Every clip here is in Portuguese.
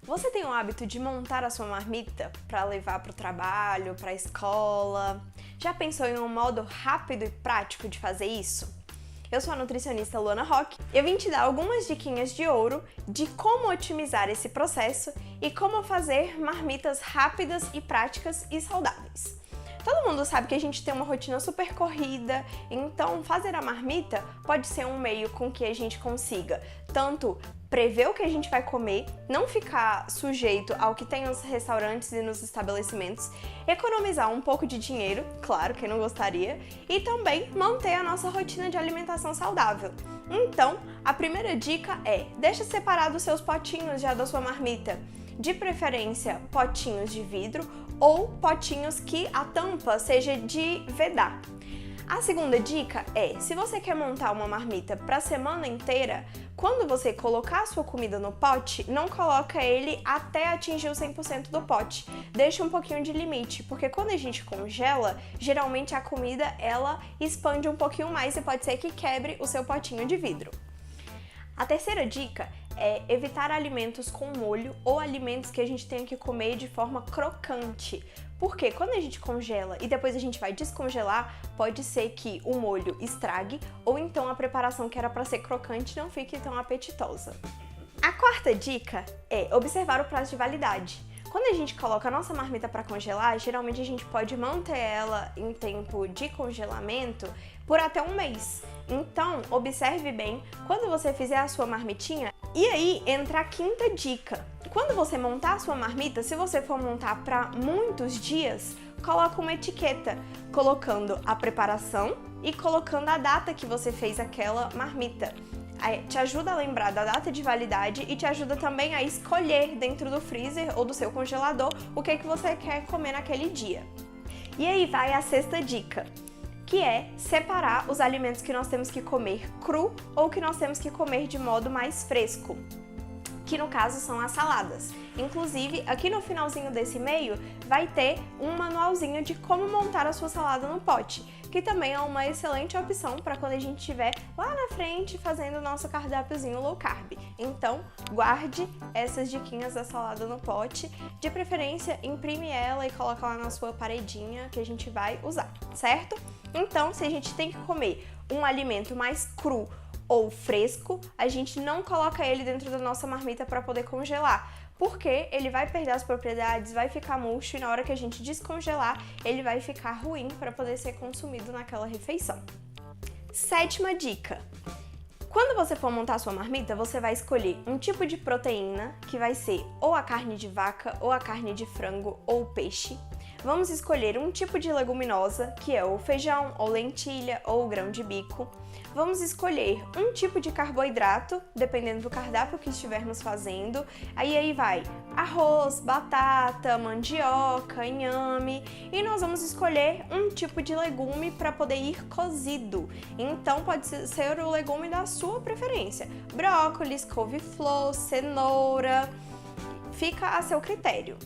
Você tem o hábito de montar a sua marmita para levar para o trabalho, para a escola? Já pensou em um modo rápido e prático de fazer isso? Eu sou a nutricionista Luana Roque e eu vim te dar algumas diquinhas de ouro de como otimizar esse processo e como fazer marmitas rápidas e práticas e saudáveis. Todo mundo sabe que a gente tem uma rotina super corrida, então fazer a marmita pode ser um meio com que a gente consiga tanto prever o que a gente vai comer, não ficar sujeito ao que tem nos restaurantes e nos estabelecimentos, economizar um pouco de dinheiro, claro, quem não gostaria, e também manter a nossa rotina de alimentação saudável. Então, a primeira dica é: deixa separado os seus potinhos já da sua marmita. De preferência, potinhos de vidro ou potinhos que a tampa seja de vedar. A segunda dica é: se você quer montar uma marmita para a semana inteira, quando você colocar a sua comida no pote, não coloca ele até atingir o 100% do pote. Deixa um pouquinho de limite, porque quando a gente congela, geralmente a comida ela expande um pouquinho mais e pode ser que quebre o seu potinho de vidro. A terceira dica é evitar alimentos com molho ou alimentos que a gente tenha que comer de forma crocante. Porque quando a gente congela e depois a gente vai descongelar, pode ser que o molho estrague ou então a preparação que era para ser crocante não fique tão apetitosa. A quarta dica é observar o prazo de validade. Quando a gente coloca a nossa marmita para congelar, geralmente a gente pode manter ela em tempo de congelamento por até um mês. Então, observe bem quando você fizer a sua marmitinha. E aí entra a quinta dica. Quando você montar a sua marmita, se você for montar para muitos dias, coloca uma etiqueta, colocando a preparação e colocando a data que você fez aquela marmita. Te ajuda a lembrar da data de validade e te ajuda também a escolher dentro do freezer ou do seu congelador o que você quer comer naquele dia. E aí vai a sexta dica, que é separar os alimentos que nós temos que comer cru ou que nós temos que comer de modo mais fresco, que no caso são as saladas. Inclusive, aqui no finalzinho desse e-mail vai ter um manualzinho de como montar a sua salada no pote, que também é uma excelente opção para quando a gente estiver lá na frente fazendo o nosso cardápiozinho low carb. Então, guarde essas diquinhas da salada no pote, de preferência imprime ela e coloca lá na sua paredinha que a gente vai usar, certo? Então, se a gente tem que comer um alimento mais cru ou fresco, a gente não coloca ele dentro da nossa marmita para poder congelar, porque ele vai perder as propriedades, vai ficar murcho e na hora que a gente descongelar, ele vai ficar ruim para poder ser consumido naquela refeição. Sétima dica. Quando você for montar a sua marmita, você vai escolher um tipo de proteína, que vai ser ou a carne de vaca, ou a carne de frango, ou peixe. Vamos escolher um tipo de leguminosa, que é o feijão, ou lentilha, ou grão de bico. Vamos escolher um tipo de carboidrato, dependendo do cardápio que estivermos fazendo. Aí vai arroz, batata, mandioca, inhame. E nós vamos escolher um tipo de legume para poder ir cozido. Então pode ser o legume da sua preferência. Brócolis, couve-flor, cenoura. Fica a seu critério.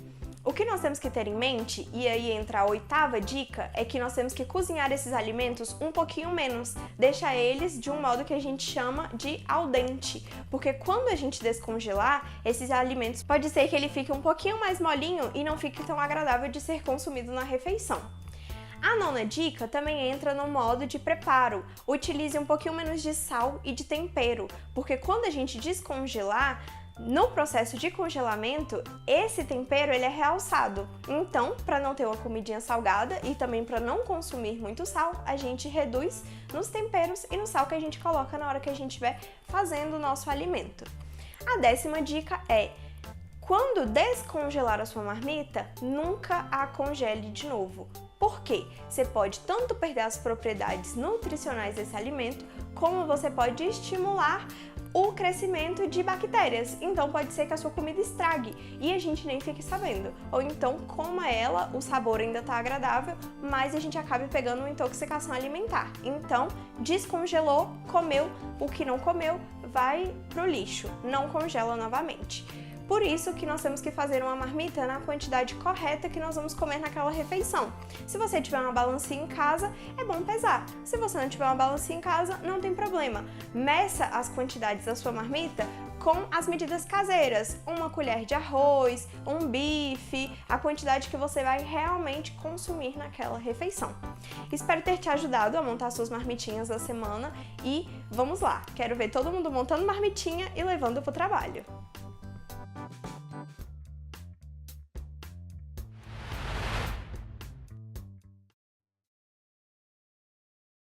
O que nós temos que ter em mente, e aí entra a oitava dica, é que nós temos que cozinhar esses alimentos um pouquinho menos, deixar eles de um modo que a gente chama de al dente, porque quando a gente descongelar, esses alimentos pode ser que ele fique um pouquinho mais molinho e não fique tão agradável de ser consumido na refeição. A nona dica também entra no modo de preparo. Utilize um pouquinho menos de sal e de tempero, porque quando a gente descongelar, no processo de congelamento, esse tempero ele é realçado. Então, para não ter uma comidinha salgada e também para não consumir muito sal, a gente reduz nos temperos e no sal que a gente coloca na hora que a gente estiver fazendo o nosso alimento. A décima dica é: quando descongelar a sua marmita, nunca a congele de novo. Por quê? Você pode tanto perder as propriedades nutricionais desse alimento, como você pode estimular o crescimento de bactérias. Então pode ser que a sua comida estrague e a gente nem fique sabendo. Ou então coma ela, o sabor ainda tá agradável, mas a gente acabe pegando uma intoxicação alimentar. Então, descongelou, comeu, o que não comeu vai pro lixo, não congela novamente. Por isso que nós temos que fazer uma marmita na quantidade correta que nós vamos comer naquela refeição. Se você tiver uma balancinha em casa, é bom pesar. Se você não tiver uma balancinha em casa, não tem problema. Meça as quantidades da sua marmita com as medidas caseiras, uma colher de arroz, um bife, a quantidade que você vai realmente consumir naquela refeição. Espero ter te ajudado a montar suas marmitinhas da semana e vamos lá, quero ver todo mundo montando marmitinha e levando para o trabalho.